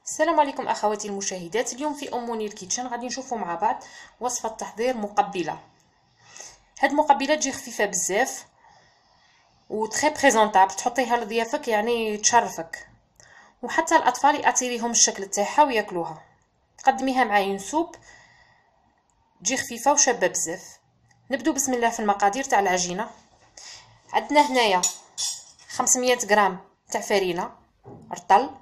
السلام عليكم اخواتي المشاهدات. اليوم في منير كيتشن غادي نشوفوا مع بعض وصفه تحضير مقبله. هاد المقبله تجي خفيفه بزاف و تري بريزونطابل، تحطيها لضيافك يعني تشرفك، وحتى الاطفال ياثيريهم الشكل تاعها وياكلوها. تقدميها مع ينسوب، تجي خفيفه وشابه بزاف. نبدو بسم الله في المقادير تاع العجينه. عندنا هنايا 500 غرام تاع فرينه رطل،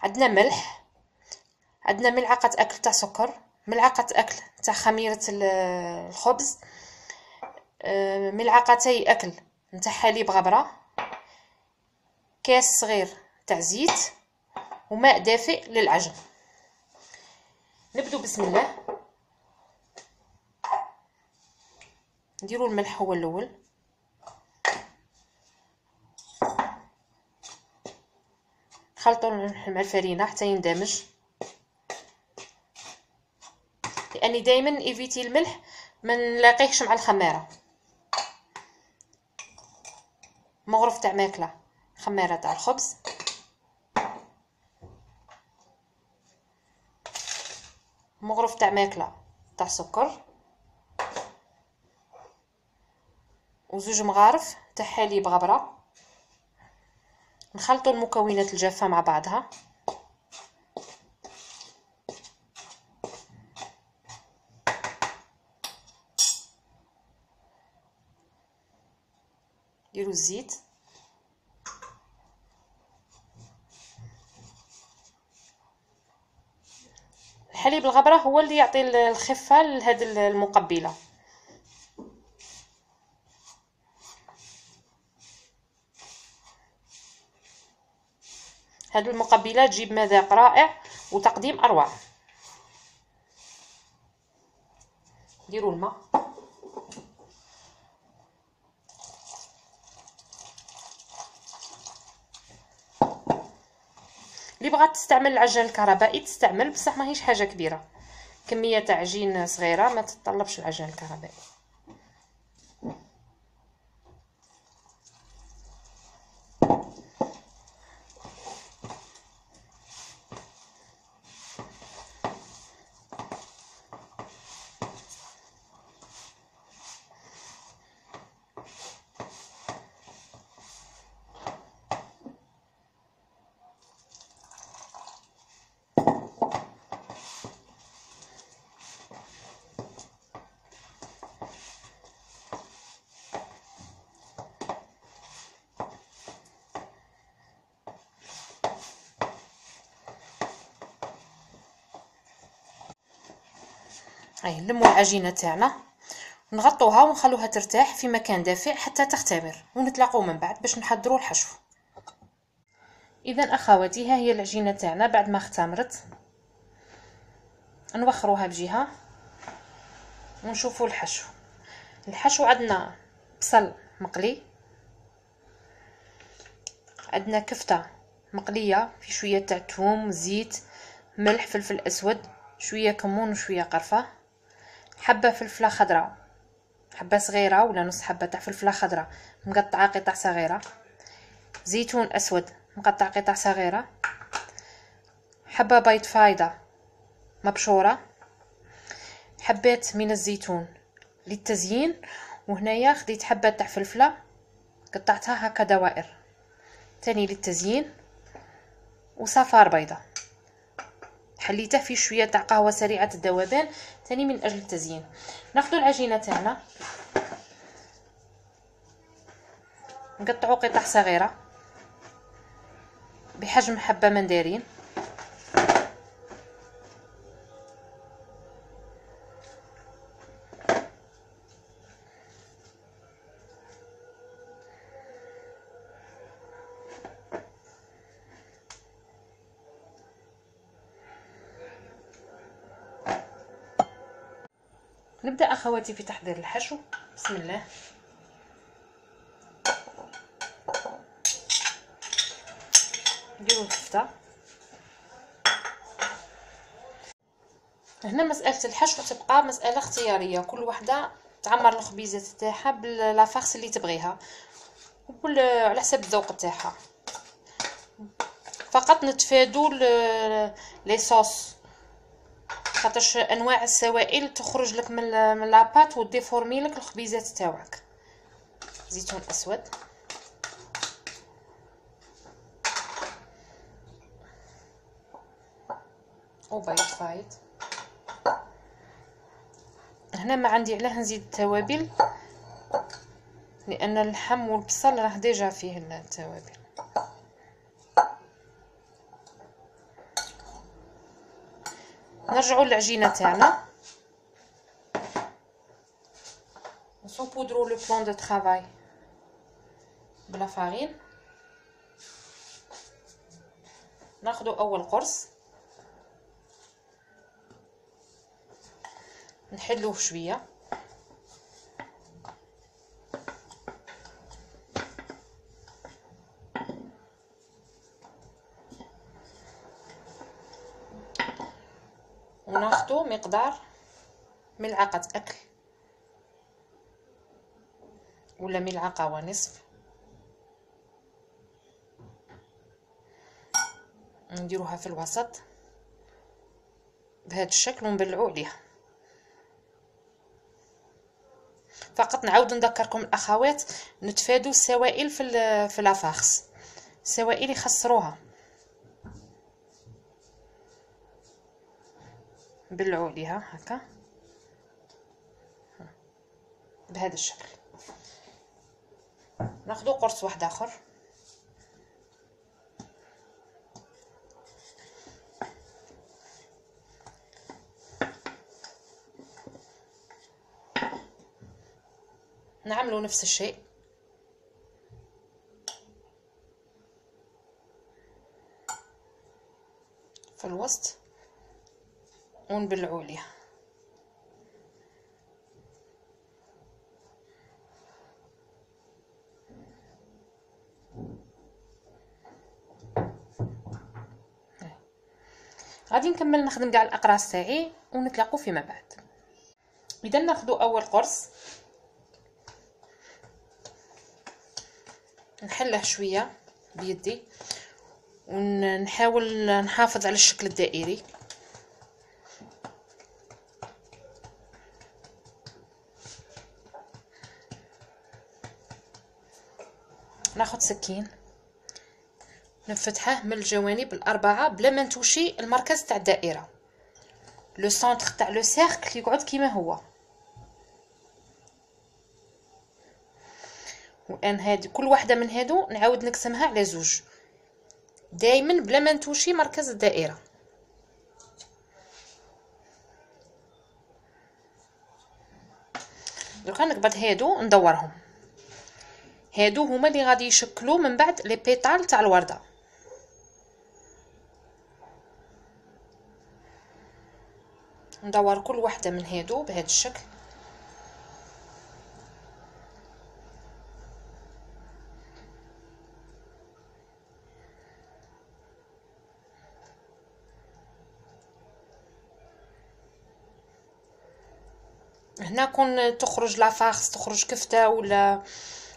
عندنا ملح، عندنا ملعقه اكل تاع سكر، ملعقه اكل تاع خميره الخبز، ملعقتي اكل نتاع حليب غبره، كاس صغير تاع زيت، وماء دافئ للعجن. نبدو بسم الله. نديروا الملح هو الاول، نخلطوا الملح مع الفرينه حتى يندمج، لاني دائما ايفيتي الملح ما نلاقيهش مع الخماره. مغرف تاع ماكله، خماره تاع الخبز، مغرف تاع ماكله تاع سكر، وزوج مغارف تاع حليب غبره. نخلطوا المكونات الجافه مع بعضها. نديروا الزيت، الحليب الغبره هو اللي يعطي الخفه لهاد المقبله. هاد المقبله تجيب مذاق رائع وتقديم اروع. نديروا الماء، اللي بغات تستعمل العجين الكهربائي تستعمل، بصح ماهيش حاجه كبيره، كميه تاع عجين صغيره ما تتطلبش العجين الكهربائي. هاي نلموا العجينه تاعنا، نغطوها ونخلوها ترتاح في مكان دافئ حتى تختمر، ونتلاقوا من بعد باش نحضروا الحشو. اذا اخواتي، ها هي العجينه تاعنا بعد ما اختمرت. نوخروها بجهه ونشوفوا الحشو. الحشو عندنا بصل مقلي، عندنا كفته مقليه في شويه تاع ثوم، زيت، ملح، فلفل اسود، شويه كمون وشويه قرفه، حبه فلفله خضراء، حبه صغيره ولا نص حبه تاع فلفله خضراء مقطعه قطع صغيره، زيتون اسود مقطع قطع صغيره، حبه بيض فايضه مبشوره، حبات من الزيتون للتزيين، وهنايا خديت حبه تاع فلفله قطعتها هكا دوائر تاني للتزيين، وصفار بيضه حليته في شويه تاع قهوه سريعه الذوبان تاني من اجل التزيين. ناخذ العجينه تاعنا نقطعوا قطع صغيره بحجم حبه مندرين، نبدأ أخواتي في تحضير الحشو. بسم الله. نديرو الكفتة. هنا مسألة الحشو تبقى مسألة اختيارية، كل وحدة تعمر الخبيزات تاعها باللافاخس اللي تبغيها على حسب الذوق تاعها. فقط نتفادوا لي صوص، خاطرش انواع السوائل تخرج لك من لاباط وديفورمي لك الخبيزات تاعك. زيتون اسود، وبيض فايض. هنا ما عندي علاه نزيد التوابل، لان اللحم والبصل راه ديجا فيه التوابل. نرجعوا للعجينه تاعنا، نصوبودرو لو بلان دو طرافاي بلا فارين. ناخذ اول قرص نحلوه شويه، وناخذ مقدار ملعقه اكل ولا ملعقه ونصف، نديروها في الوسط بهذا الشكل ونبلعوا عليها. فقط نعاود نذكركم الاخوات نتفادوا السوائل في لافاخس، السوائل يخسروها. نبلعوا عليها هكا بهذا الشكل. ناخذ قرص واحد اخر، نعملوا نفس الشيء. في الوسط ونبلعوا عليها. غادي نكمل نخدم كاع الاقراص تاعي ونتلاقوا فيما بعد. اذا ناخذ اول قرص نحله شويه بيدي ونحاول نحافظ على الشكل الدائري. ناخذ سكين نفتحه من الجوانب الاربعه بلا ما نتوشي المركز تاع الدائره. لو سونتر تاع لو سيركل يقعد كيما هو. وان هذه كل واحده من هادو نعاود نقسمها على زوج دائما بلا ما نتوشي مركز الدائره. دركا نقبض هادو ندورهم، هادو هما اللي غادي يشكلوا من بعد لي بيتال تاع الورده. ندور كل واحده من هادو بهذا الشكل. هنا كون تخرج لافارس، تخرج كفته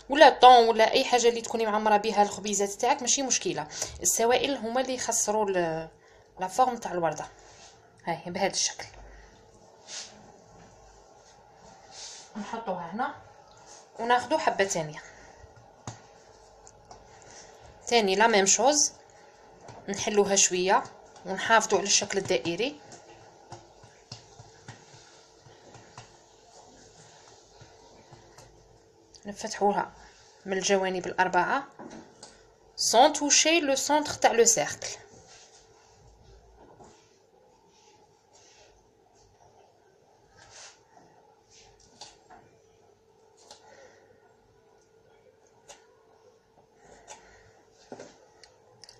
ولا طون ولا اي حاجه اللي تكوني معمره بها الخبيزات تاعك ماشي مشكله. السوائل هما اللي يخسروا لا فورم تاع الورده. هاي بهذا الشكل نحطوها هنا وناخذ حبه ثانيه تاني لا ميم شوز، نحلوها شويه ونحافظوا على الشكل الدائري. نفتحوها من الجوانب الاربعه سون توشي لو سونتر تاع لو سيركل.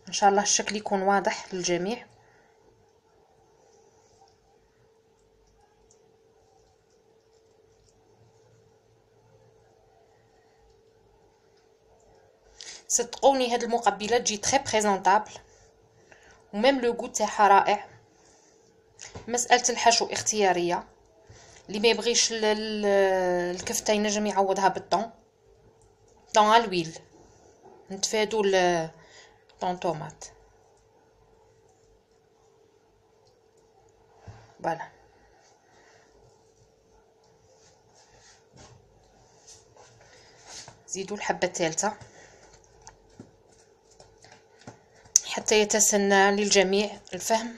ان شاء الله الشكل يكون واضح للجميع. صدقوني هاد المقبلات تجي تري بريزونطابل وميم لو غو تاعها رائع. مساله الحشو اختياريه، اللي ما يبغيش الكفته ينجم يعوضها بالطون الويل. نتفادوا طون طوماط. فوالا. زيدوا الحبه الثالثه حتى يتسنى للجميع الفهم.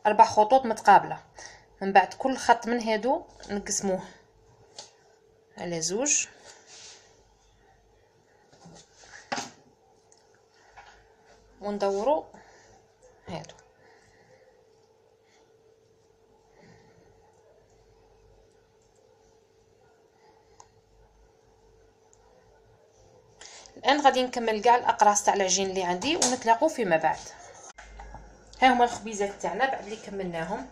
اربع خطوط متقابله. من بعد كل خط من هادو نقسموه على زوج، وندوروا هادو. الان غادي نكمل كاع الاقراص تاع العجين اللي عندي ونتلاقوا فيما بعد. ها هما الخبيزات تاعنا بعد اللي كملناهم.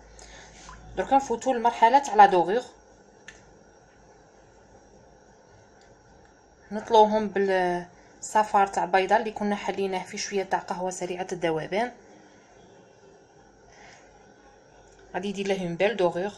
دركا نفوتوا للمرحله تاع لا دوغور. نطلوهم بالصفار تاع بيضه اللي كنا حليناه في شويه تاع قهوه سريعه الذوبان. غادي يدير له اون بيل دوغور.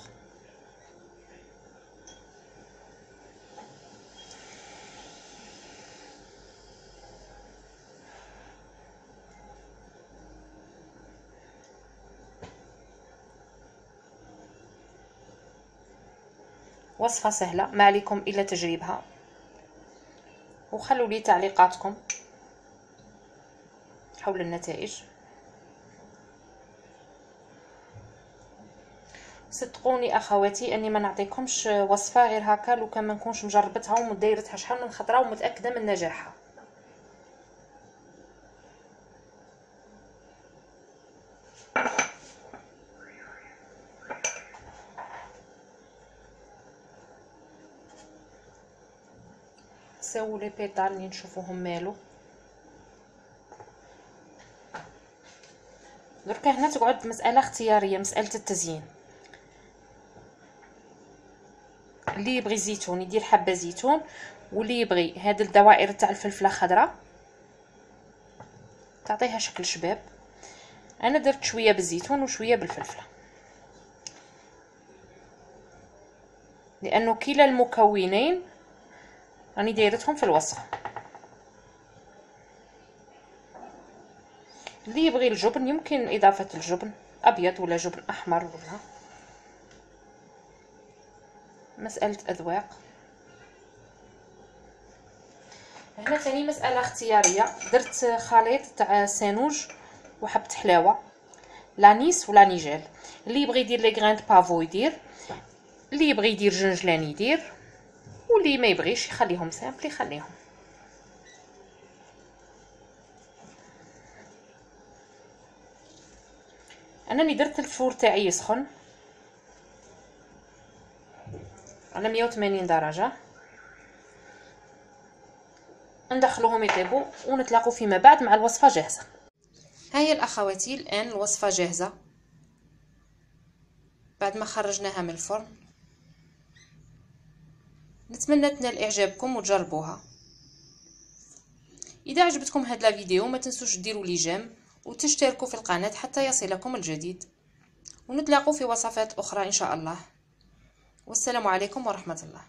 وصفه سهله ما عليكم الا تجريبها، وخلوا لي تعليقاتكم حول النتائج. صدقوني اخواتي اني ما نعطيكمش وصفه غير هكا لو كان ما نكونش مجربتها ومدايرتها شحال من خطره ومتاكده من نجاحها. سووا لي بيطال اللي نشوفوهم مالو. دركا هنا تقعد مساله اختياريه، مساله التزيين. اللي يبغي زيتون يدير حبه زيتون، واللي يبغي هاد الدوائر تاع الفلفله خضراء تعطيها شكل شباب. انا درت شويه بالزيتون وشويه بالفلفله لانه كلا المكونين راني دايرتهم في الوصفه. اللي يبغي الجبن يمكن اضافه الجبن ابيض ولا جبن احمر ولا مساله اذواق. هنا ثاني مساله اختياريه. درت خليط تاع سانوج وحبه حلاوه، لانيس ولا نيجيل. اللي يبغي يدير لي غراند بافو يدير، اللي يبغي يدير جنجلان يدير، واللي ما يبغيش يخليهم سامبل يخليهم. انني درت الفور تاعي يسخن على 180 درجه. ندخلوهم يطيبوا ونتلاقوا فيما بعد مع الوصفه جاهزه. هاي الاخواتي الان الوصفه جاهزه بعد ما خرجناها من الفرن. نتمنى تنال اعجابكم وتجربوها. اذا عجبتكم هاد لا فيديو ما تنسوش ديروا لي جيم وتشتركوا في القناه حتى يصلكم الجديد، ونتلاقوا في وصفات اخرى ان شاء الله. والسلام عليكم ورحمه الله.